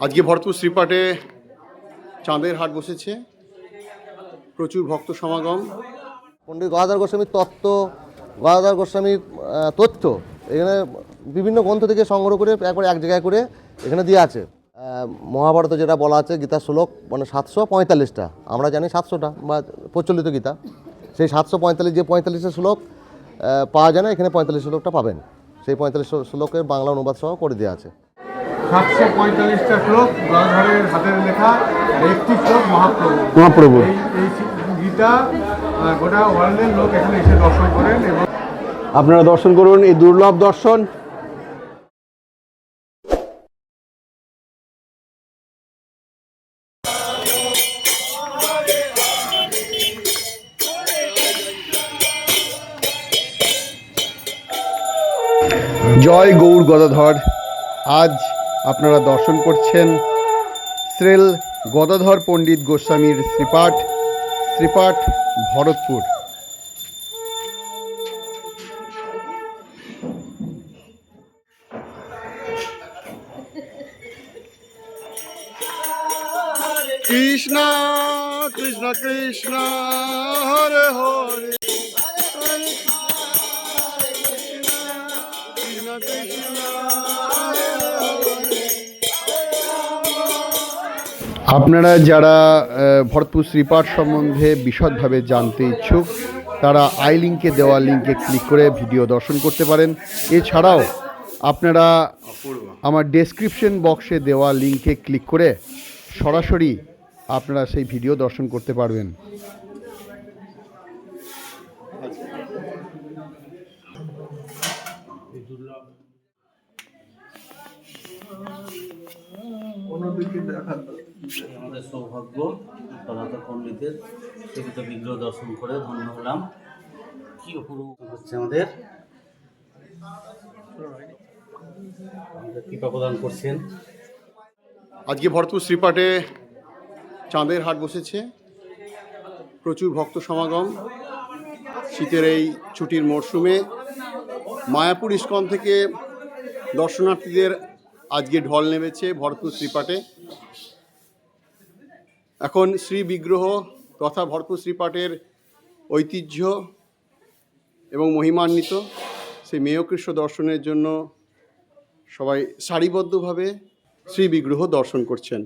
আজকে ভরতপুর শ্রীপাঠে চাঁদের হাট বসেছে, প্রচুর ভক্ত সমাগম। পণ্ডিত গদাধর গোস্বামীর তত্ত্ব, গদাধর গোস্বামীর তথ্য এখানে বিভিন্ন গ্রন্থ থেকে সংগ্রহ করে একবার এক জায়গায় করে এখানে দিয়ে আছে। মহাভারতে যেটা বলা আছে গীতার শ্লোক মানে 745টা, আমরা জানি 700টা বা প্রচলিত গীতা, সেই 745 যে 45টা শ্লোক পাওয়া যায় না, এখানে 45 শ্লোকটা পাবেন। সেই 45 শ্লোকের বাংলা অনুবাদ সহ করে দেওয়া আছে। 745টা শ্লোক গদাধরের হাতের লেখা, একটি শ্লোক মহাপ্রভু। এই গীতা গোটা ওয়ার্ল্ডের লোক এখানে এসে দর্শন করেন এবং আপনারা দর্শন করুন এই দুর্লভ দর্শন। জয় গৌর গদাধর। আজ আপনারা দর্শন করছেন শ্রেল গদাধর পণ্ডিত গোস্বামীর শ্রীপাঠ ভরতপুর। কৃষ্ণ কৃষ্ণ কৃষ্ণ হরে হরে, আপনারা যারা ভরতপুর শ্রীপাঠ সম্বন্ধে বিশদভাবে জানতে ইচ্ছুক তারা আই লিঙ্কে দেওয়া লিঙ্কে ক্লিক করে ভিডিও দর্শন করতে পারেন। এছাড়াও আপনারা আমার ডেসক্রিপশন বক্সে দেওয়া লিঙ্কে ক্লিক করে সরাসরি আপনারা সেই ভিডিও দর্শন করতে পারবেন। আমাদের সৌভাগ্য গদাধর পণ্ডিতের সেবিত বিগ্রহ দর্শন করে ধন্য হলাম। কি অপূর্ব হচ্ছে আমাদের কৃপা প্রদান করছেন। আজকে ভরতপুর শ্রীপাঠে চাঁদের হাট বসেছে, প্রচুর ভক্ত সমাগম। শীতের এই ছুটির মরশুমে মায়াপুর ইস্কন থেকে দর্শনার্থীদের আজকে ঢল নেমেছে ভরতপুর শ্রীপাঠে। এখন শ্রী বিগ্রহ তথা ভরতপুর শ্রীপাঠের ঐতিহ্য এবং মহিমান্বিত সেই মেয়কৃষ্ণ দর্শনের জন্য সবাই সারিবদ্ধভাবে শ্রী বিগ্রহ দর্শন করছেন।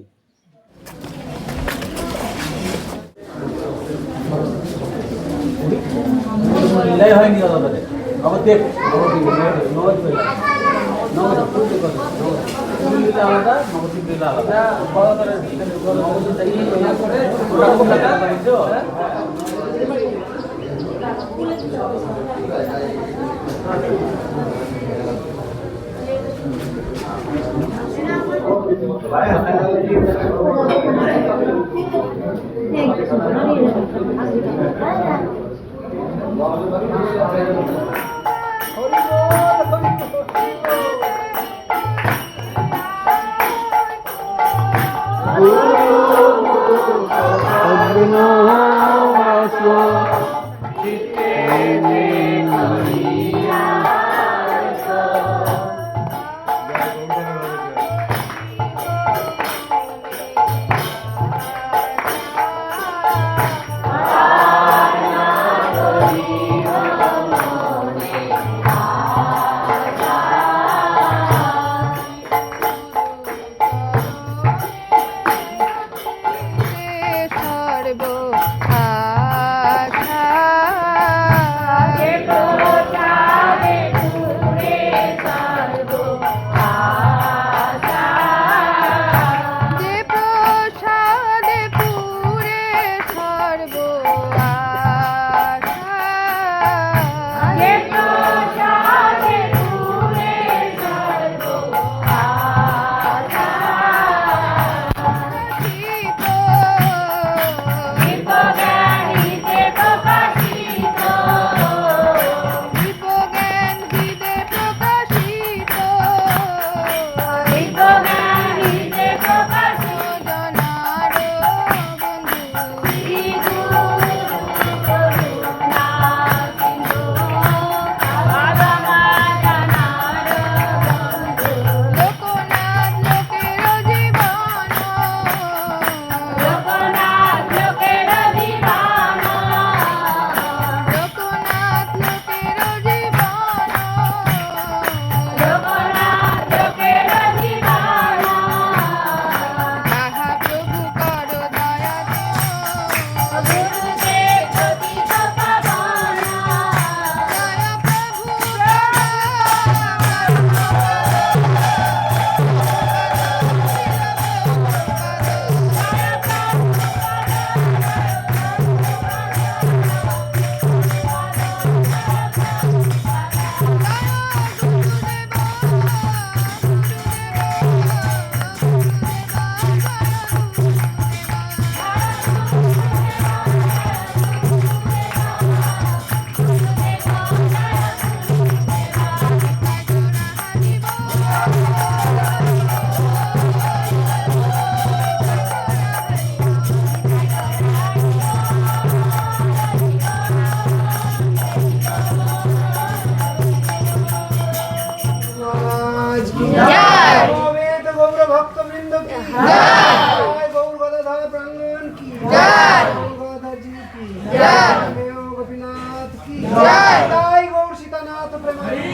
जय गौर गदाधर प्रांगण की जय गौर गदाधर जी की जय मेयो गोपीनाथ की जय जय गौर सीतानाथ प्रेमानंद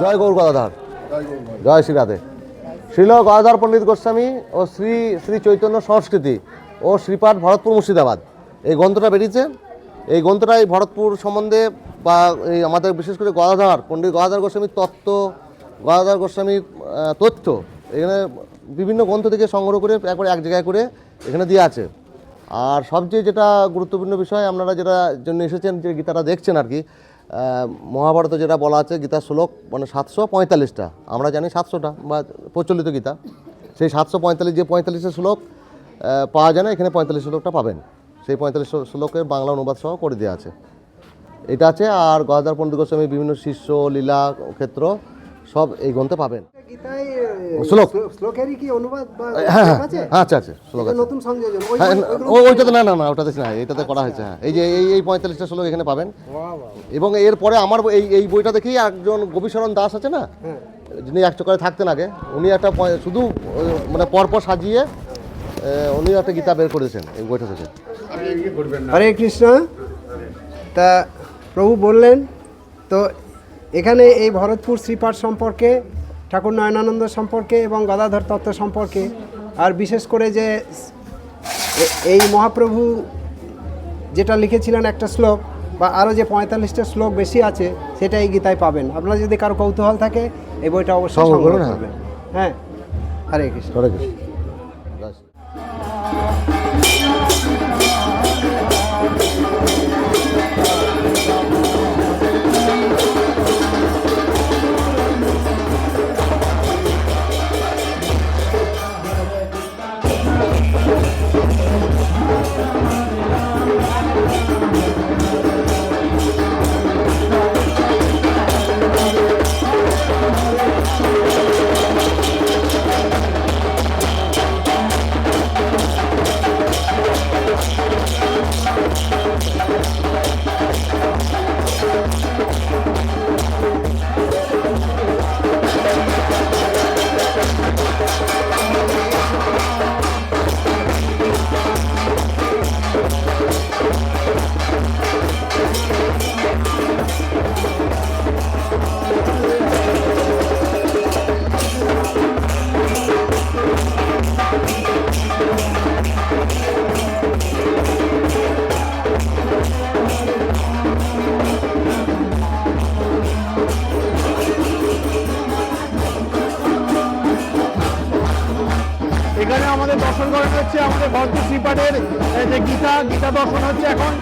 জয় গৌর গদাধর, জয় শ্রী রাধে। শ্রীল গদাধর পণ্ডিত গোস্বামী ও শ্রী শ্রী চৈতন্য সংস্কৃতি ও শ্রীপাঠ ভরতপুর মুর্শিদাবাদ, এই গ্রন্থটা বেরিয়েছে। এই গ্রন্থটা এই ভরতপুর সম্বন্ধে বা এই আমাদের বিশেষ করে গদাধর পণ্ডিত গদাধর গোস্বামীর তত্ত্ব, গদাধর গোস্বামীর তথ্য এখানে বিভিন্ন গ্রন্থ থেকে সংগ্রহ করে একবারে এক জায়গায় করে এখানে দেওয়া আছে। আর সবচেয়ে যেটা গুরুত্বপূর্ণ বিষয়, আপনারা যেটা জন্য এসেছেন, যে গীতাটা দেখছেন আর কি, মহাভারতে যেটা বলা আছে গীতার শ্লোক মানে 745টা, আমরা জানি 700টা বা প্রচলিত গীতা, সেই 745 যে 45 শ্লোক পাওয়া যায় না, এখানে 45 শ্লোকটা পাবেন। সেই 45 শ্লোকের বাংলা অনুবাদ সহ করে দেওয়া আছে, এটা আছে। আর গদাধর পণ্ডিত গোস্বামীর বিভিন্ন শিষ্য লীলা ক্ষেত্র সব এই গ্রন্থে পাবেন। গীতায় শ্লোক শ্লোকেরই কি অনুবাদ বা হ্যাঁ আছে? হ্যাঁ আচ্ছা আছে, শ্লোক আছে। নতুন সংযোজন হ্যাঁ, ওইটাতে না না না ওটাতে না, এটাতে করা হয়েছে। হ্যাঁ, এই যে এই 45টা শ্লোক এখানে পাবেন। এবং এরপরে আমার এই বইটা দেখেই একজন গোপীচরণ দাস আছে না, যিনি এক চক্করে থাকতেন আগে, উনি একটা শুধু মানে পরপর সাজিয়ে উনি একটা গীতা বের করেছেন এই বইটা থেকে। হরে কৃষ্ণ। তা প্রভু বললেন তো এখানে এই ভরতপুর শ্রীপাঠ সম্পর্কে, ঠাকুর নয়নানন্দ সম্পর্কে এবং গদাধর তত্ত্ব সম্পর্কে, আর বিশেষ করে যে এই মহাপ্রভু যেটা লিখেছিলেন একটা শ্লোক বা আরও যে 45টা শ্লোক বেশি আছে, সেটা এই গীতায় পাবেন। আপনার যদি কারো কৌতূহল থাকে এই বইটা অবশ্যই সংগ্রহ করবেন। হ্যাঁ, হরে কৃষ্ণ। হরে কৃষ্ণ। এখানে আমাদের দর্শন করানো হচ্ছে আমাদের ভরতপুর শ্রীপাঠের যে গীতা দর্শন হচ্ছে। এখন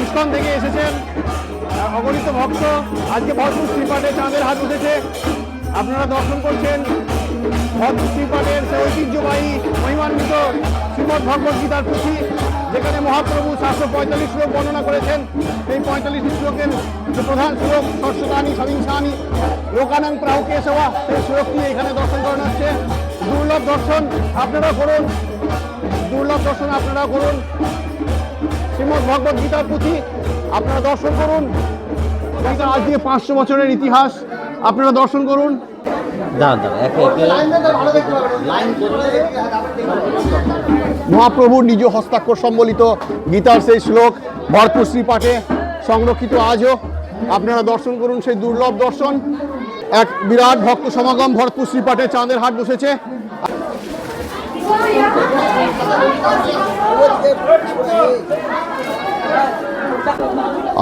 ইস্কন থেকে এসেছেন অগণিত ভক্ত, আজকে ভরতপুর শ্রীপাঠে চাঁদের হাট উঠেছে। আপনারা দর্শন করছেন ভরতপুর শ্রীপাঠের সে ঐতিহ্যবাহী মহিমান্বিত শ্রীমদ্ ভগবদ্ গীতার পুঁথি, যেখানে মহাপ্রভু 745 শ্লোক বর্ণনা করেছেন। সেই 45 শ্লোকের যে প্রধান শ্লোক ষষ্ঠদানি সহিংসানি লোকানাং প্রাহুকে সেবা, সেই শ্লোকটি এখানে দর্শন করানো হচ্ছে। দুর্লভ দর্শন আপনারা করুন, দুর্লভ দর্শন আপনারা করুন। শ্রীমদ্ ভগবদ্ গীতার পুঁথি আপনারা দর্শন করুন। এটা আজকে 500 বছরের ইতিহাস, আপনারা দর্শন করুন। মহাপ্রভুর নিজ হস্তাক্ষর সম্বলিত গীতার সেই শ্লোক ভরতপুর শ্রীপাঠে সংরক্ষিত আজও। আপনারা দর্শন করুন সেই দুর্লভ দর্শন। এক বিরাট ভক্ত সমাগম ভরতপুর শ্রীপাঠে চাঁদের হাট বসেছে।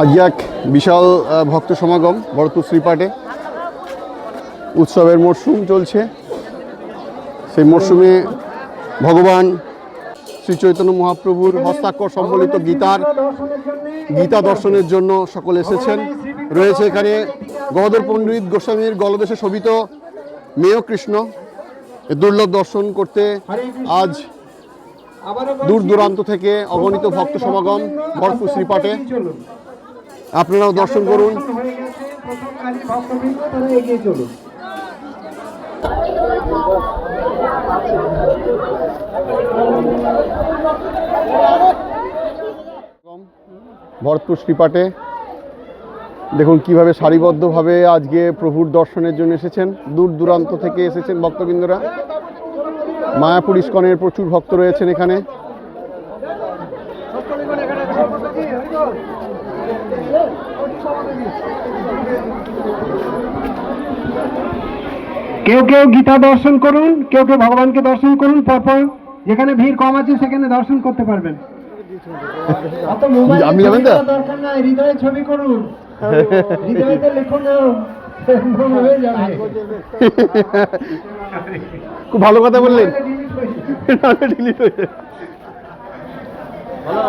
আজ এক বিশাল ভক্ত সমাগম ভরতপুর শ্রীপাঠে। উৎসবের মরশুম চলছে, সেই মরশুমে ভগবান শ্রী চৈতন্য মহাপ্রভুর হস্তাক্ষর সম্বলিত গীতা দর্শনের জন্য সকলে এসেছেন। রয়েছে এখানে গদাধর পণ্ডিত গোস্বামীর গলদেশে শোভিত মেয় কৃষ্ণ। দুর্লভ দর্শন করতে আজ দূর দূরান্ত থেকে অগণিত ভক্ত সমাগম ভরতপুর শ্রীপাঠে। আপনারাও দর্শন করুন। ভরতপুর শ্রীপাঠে দেখুন কিভাবে সারিবদ্ধভাবে আজকে প্রভুর দর্শনের জন্য এসেছেন, দূর দূরান্ত থেকে এসেছেন ভক্তবৃন্দরা। মায়াপুর ইস্কনের প্রচুর ভক্ত রয়েছেন এখানে। কেউ কেউ গীতা দর্শন করুন, কেউ কেউ ভগবানকে দর্শন করুন, পরপর যেখানে ভিড় কম আছে সেখানে দর্শন করতে পারবেন। অত মোবাইলে আপনি যাবেন তো? ছবি করার দরকার নাই, হৃদয়ে ছবি করুন, হৃদয়তে লেখো না, মনে হয়ে যাবে। খুব ভালো কথা বললেন।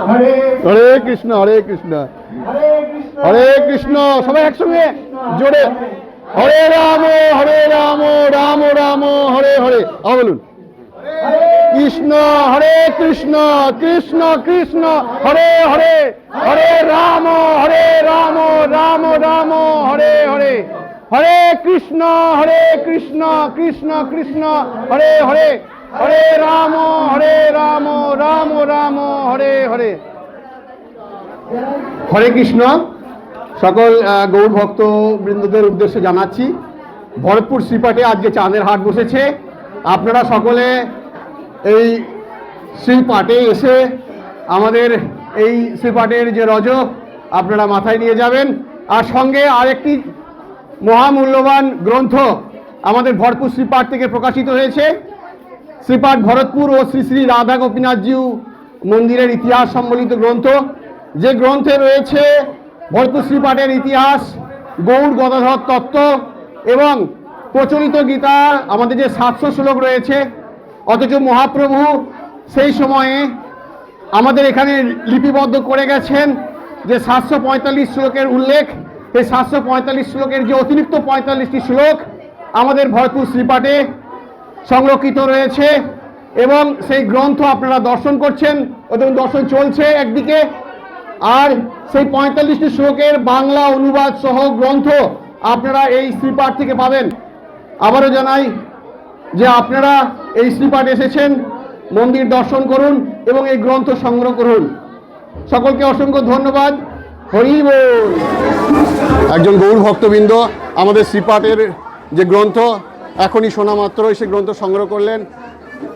হরে হরে কৃষ্ণ হরে কৃষ্ণ হরে কৃষ্ণ হরে কৃষ্ণ, সবাই একসঙ্গে জোরে হরে রাম রাম রাম হরে হরে। বলুন কৃষ্ণ হরে কৃষ্ণ কৃষ্ণ কৃষ্ণ হরে হরে, হরে রাম রাম রাম হরে হরে, হরে কৃষ্ণ কৃষ্ণ কৃষ্ণ হরে হরে, হরে রাম রাম রাম হরে হরে। হরে কৃষ্ণ। সকল গৌর ভক্ত বৃন্দদের উদ্দেশ্যে জানাচ্ছি, ভরতপুর শ্রীপাঠে আজকে চাঁদের হাট বসেছে। আপনারা সকলে এই শ্রীপাঠে এসে আমাদের এই শ্রীপাঠের যে রজ আপনারা মাথায় নিয়ে যাবেন, আর সঙ্গে আরেকটি মহামূল্যবান গ্রন্থ আমাদের ভরতপুর শ্রীপাঠ থেকে প্রকাশিত হয়েছে। শ্রীপাঠ ভরতপুর ও শ্রী শ্রী রাধা গোপীনাথজিউ মন্দিরের ইতিহাস সম্বলিত গ্রন্থ, যে গ্রন্থে রয়েছে ভরতপুর শ্রীপাঠের ইতিহাস, গৌড় গদাধর তত্ত্ব এবং প্রচলিত গীতা, আমাদের যে 700 শ্লোক রয়েছে, অথচ মহাপ্রভু সেই সময়ে আমাদের এখানে লিপিবদ্ধ করে গেছেন যে 745 শ্লোকের উল্লেখ। এই 745 শ্লোকের যে অতিরিক্ত 45টি শ্লোক আমাদের ভরতপুর শ্রীপাঠে সংরক্ষিত রয়েছে, এবং সেই গ্রন্থ আপনারা দর্শন করছেন এবং দর্শন চলছে একদিকে, আর সেই 45টি শ্লোকের বাংলা অনুবাদ সহ গ্রন্থ আপনারা এই শ্রীপাঠ থেকে পাবেন। আবারও জানাই যে আপনারা এই শ্রীপাঠ এসেছেন, মন্দির দর্শন করুন এবং এই গ্রন্থ সংগ্রহ করুন। সকলকে অসংখ্য ধন্যবাদ। হরি বল। একজন গৌর ভক্তবৃন্দ আমাদের শ্রীপাঠের যে গ্রন্থ এখনই শোনা মাত্রই সে গ্রন্থ সংগ্রহ করলেন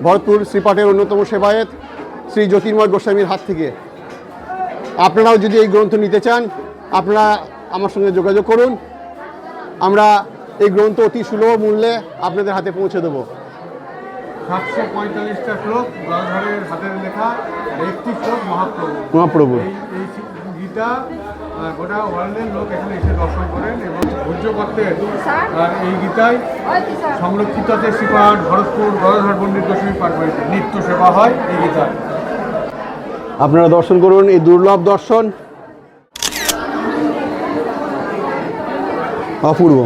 ভরতপুর শ্রীপাঠের অন্যতম সেবায়েত শ্রী জ্যোতির্ময় গোস্বামীর হাত থেকে। আপনারাও যদি এই গ্রন্থ নিতে চান আপনারা আমার সঙ্গে যোগাযোগ করুন, আমরা এই গ্রন্থ অতি সুলভ মূল্যে আপনাদের হাতে পৌঁছে দেবো। 745টা শ্লোক গদাধরের হাতের লেখা, একটি শ্লোক মহাপ্রভু। এই গীতা গোটা ওয়ার্ল্ডের লোক এখানে এসে দর্শন করেন এবং পূজ্য করতেন। আর এই গীতায় সংরক্ষিত আছে শ্রীপাঠ ভরতপুর গদাধর পণ্ডিত গোস্বামী পাঠ বাড়িতে নিত্য সেবা হয় এই গীতায়। আপনারা দর্শন করুন এই দুর্লভ দর্শন, অপূর্ব।